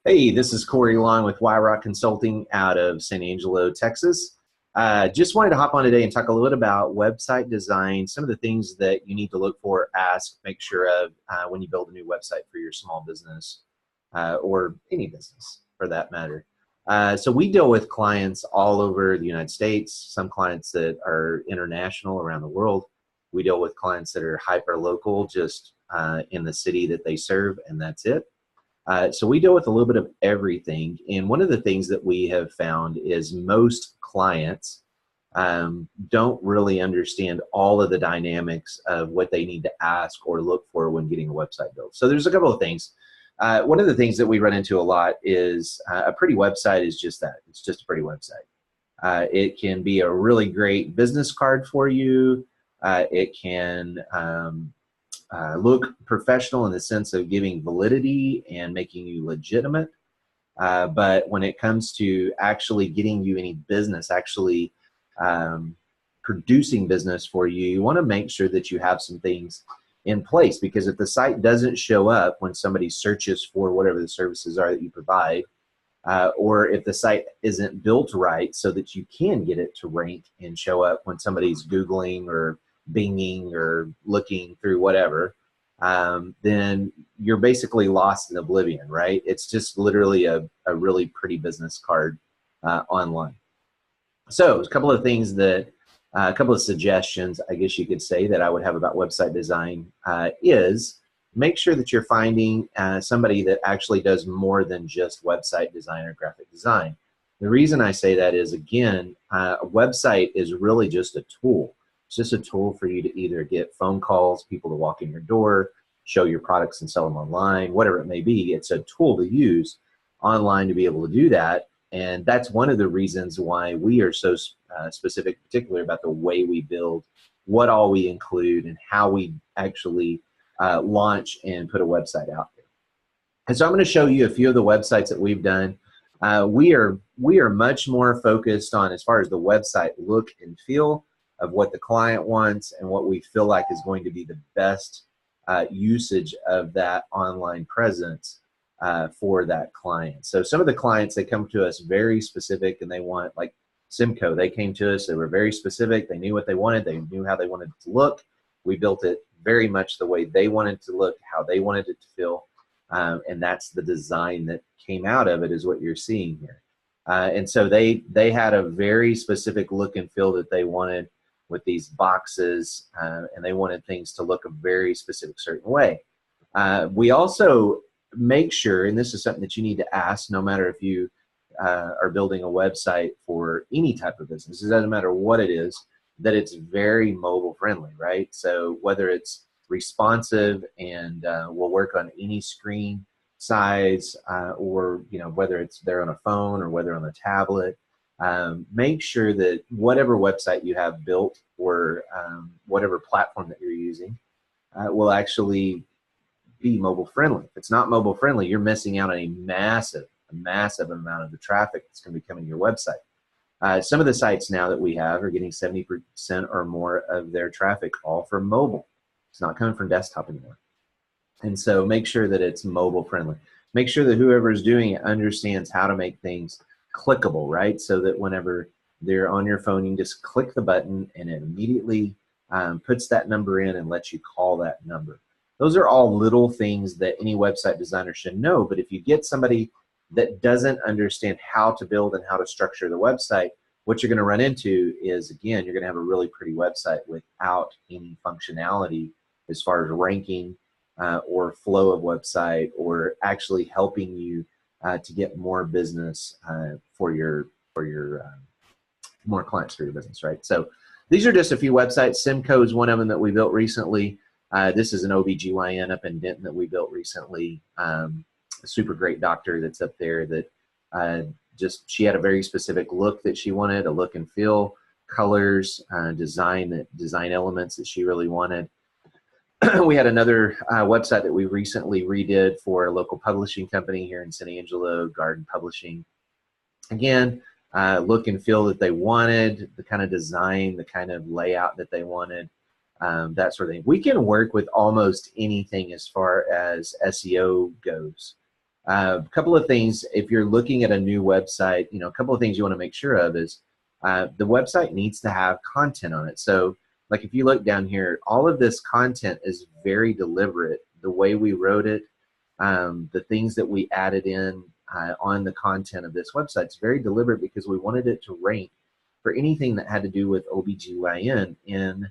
Hey, this is Corey Long with Yroc Consulting out of San Angelo, Texas. Just wanted to hop on today and talk a little bit about website design, some of the things that you need to look for, ask, make sure of when you build a new website for your small business or any business for that matter. So we deal with clients all over the United States, some clients that are international around the world. We deal with clients that are hyper local, just in the city that they serve, and that's it. So we deal with a little bit of everything. And one of the things that we have found is most clients don't really understand all of the dynamics of what they need to ask or look for when getting a website built. So there's a couple of things. One of the things that we run into a lot is a pretty website is just that. It's just a pretty website. It can be a really great business card for you. It can look professional in the sense of giving validity and making you legitimate. But when it comes to actually getting you any business, actually producing business for you, you want to make sure that you have some things in place, because if the site doesn't show up when somebody searches for whatever the services are that you provide, or if the site isn't built right so that you can get it to rank and show up when somebody's Googling or binging or looking through whatever, then you're basically lost in oblivion, right? It's just literally a really pretty business card online. So a couple of things that, a couple of suggestions, I guess you could say, that I would have about website design is make sure that you're finding somebody that actually does more than just website design or graphic design. The reason I say that is, again, a website is really just a tool. It's just a tool for you to either get phone calls, people to walk in your door, show your products and sell them online, whatever it may be. It's a tool to use online to be able to do that. And that's one of the reasons why we are so specific, particularly about the way we build, what all we include, and how we actually launch and put a website out there. And so I'm going to show you a few of the websites that we've done. We are much more focused on, as far as the website look and feel, of what the client wants and what we feel like is going to be the best usage of that online presence for that client. So some of the clients, they come to us very specific, and they want, like Simco, they came to us, they were very specific, they knew what they wanted, they knew how they wanted it to look. We built it very much the way they wanted it to look, how they wanted it to feel, and that's the design that came out of it, is what you're seeing here. And so they had a very specific look and feel that they wanted with these boxes, and they wanted things to look a very specific certain way. We also make sure, and this is something that you need to ask no matter if you are building a website for any type of business, it doesn't matter what it is, that it's very mobile friendly, right? So whether it's responsive and will work on any screen size, or whether it's there on a phone or whether on a tablet, make sure that whatever website you have built, or whatever platform that you're using, will actually be mobile friendly. If it's not mobile friendly, you're missing out on a massive amount of the traffic that's going to be coming to your website. Some of the sites now that we have are getting 70% or more of their traffic all from mobile. It's not coming from desktop anymore. And so make sure that it's mobile friendly. Make sure that whoever is doing it understands how to make things clickable, right? So that whenever they're on your phone, you can just click the button and it immediately puts that number in and lets you call that number. Those are all little things that any website designer should know, but if you get somebody that doesn't understand how to build and how to structure the website, what you're going to run into is, again, you're going to have a really pretty website without any functionality as far as ranking or flow of website, or actually helping you to get more business for your more clients for your business, right? So these are just a few websites. Simco is one of them that we built recently. This is an OBGYN up in Denton that we built recently. A super great doctor that's up there that she had a very specific look that she wanted, a look and feel, colors, design elements that she really wanted. We had another website that we recently redid for a local publishing company here in San Angelo, Garden Publishing. Again, look and feel that they wanted, the kind of design, the kind of layout that they wanted, that sort of thing. We can work with almost anything as far as SEO goes. A couple of things, if you're looking at a new website, a couple of things you want to make sure of is the website needs to have content on it. So like if you look down here, all of this content is very deliberate. The way we wrote it, the things that we added in on the content of this website is very deliberate because we wanted it to rank for anything that had to do with OBGYN in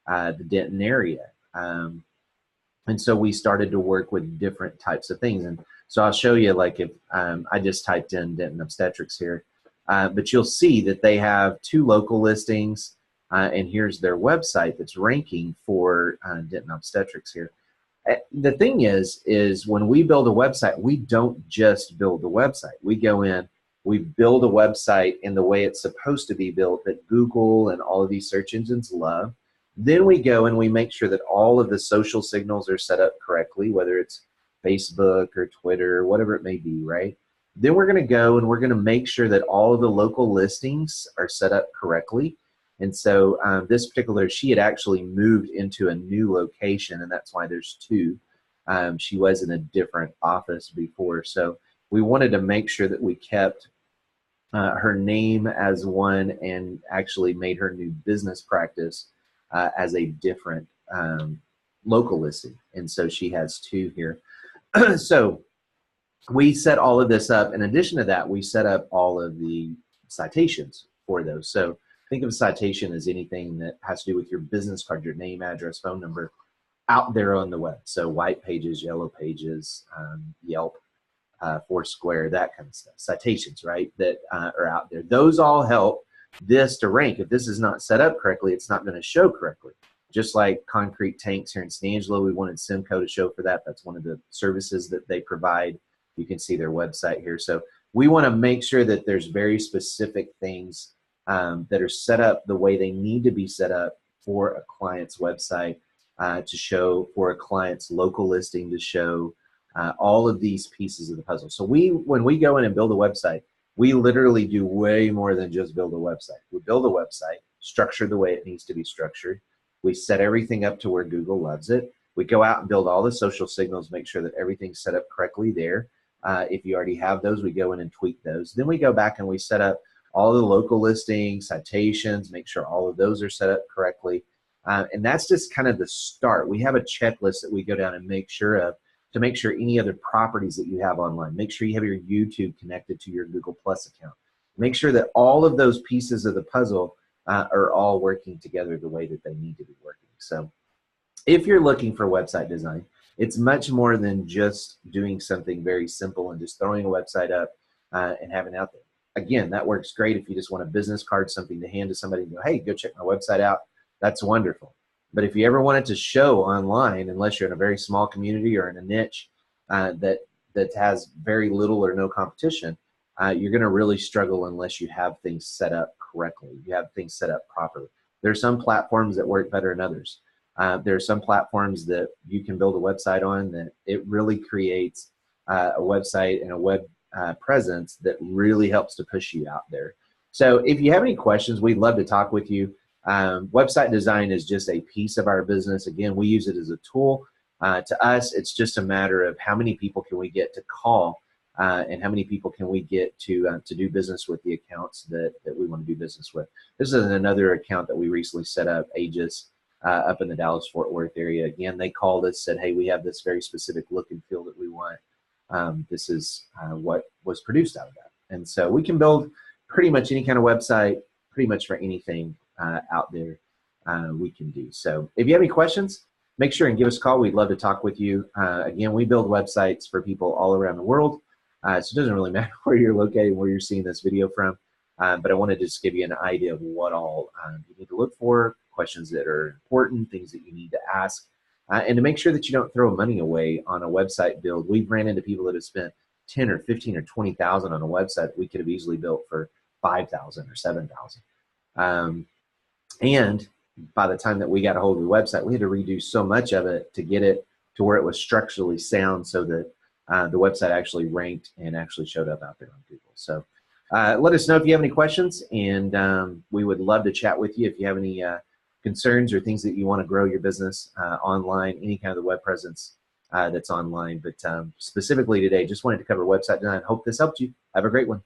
the Denton area. And so we started to work with different types of things. And so I'll show you, like if I just typed in Denton Obstetrics here, but you'll see that they have 2 local listings, and here's their website that's ranking for Denton Obstetrics here. The thing is when we build a website, we don't just build the website. We go in, we build a website in the way it's supposed to be built that Google and all of these search engines love. Then we go and we make sure that all of the social signals are set up correctly, whether it's Facebook or Twitter or whatever it may be, right? Then we're going to go and we're going to make sure that all of the local listings are set up correctly. And so this particular, she had actually moved into a new location, and that's why there's 2. She was in a different office before. So we wanted to make sure that we kept her name as one and actually made her new business practice as a different local listing. And so she has 2 here. So we set all of this up. In addition to that, we set up all of the citations for those. So think of a citation as anything that has to do with your business card, your name, address, phone number out there on the web. So white pages, yellow pages, Yelp, Foursquare, that kind of stuff. Citations, right, that are out there. Those all help this to rank. If this is not set up correctly, it's not going to show correctly. Just like concrete tanks here in San Angelo, we wanted Simcoe to show for that. That's one of the services that they provide. You can see their website here. So we want to make sure that there's very specific things that are set up the way they need to be set up for a client's website to show, for a client's local listing to show, all of these pieces of the puzzle. So when we go in and build a website, we literally do way more than just build a website. We build a website, structure the way it needs to be structured. We set everything up to where Google loves it. We go out and build all the social signals, make sure that everything's set up correctly there. If you already have those, we go in and tweak those. Then we go back and we set up all the local listings, citations, make sure all of those are set up correctly. And that's just kind of the start. We have a checklist that we go down and make sure of to make sure any other properties that you have online. Make sure you have your YouTube connected to your Google Plus account. Make sure that all of those pieces of the puzzle are all working together the way that they need to be working. So if you're looking for website design, it's much more than just doing something very simple and just throwing a website up and having it out there. Again, that works great if you just want a business card, something to hand to somebody and go, hey, go check my website out. That's wonderful. But if you ever want it to show online, unless you're in a very small community or in a niche that has very little or no competition, you're going to really struggle unless you have things set up correctly. You have things set up properly. There are some platforms that work better than others. There are some platforms that you can build a website on that it really creates a website and a web presence that really helps to push you out there. So if you have any questions, we'd love to talk with you. Website design is just a piece of our business. Again, we use it as a tool. To us, it's just a matter of how many people can we get to call and how many people can we get to do business with the accounts that we want to do business with. This is another account that we recently set up, Aegis, up in the Dallas-Fort Worth area. Again, they called us, said, hey, we have this very specific look and feel that we want. This is what was produced out of that. And so we can build pretty much any kind of website, pretty much for anything out there we can do. So if you have any questions, make sure and give us a call. We'd love to talk with you. Again, we build websites for people all around the world. So it doesn't really matter where you're located, where you're seeing this video from. But I wanted to just give you an idea of what all you need to look for, questions that are important, things that you need to ask, and to make sure that you don't throw money away on a website build. We've ran into people that have spent 10 or 15 or 20,000 on a website that we could have easily built for 5,000 or 7,000. And by the time that we got a hold of the website, we had to redo so much of it to get it to where it was structurally sound so that the website actually ranked and actually showed up out there on Google. So let us know if you have any questions, and we would love to chat with you if you have any concerns or things that you want to grow your business online, any kind of the web presence. that's online. But specifically today, just wanted to cover website design. Hope this helped you. Have a great one.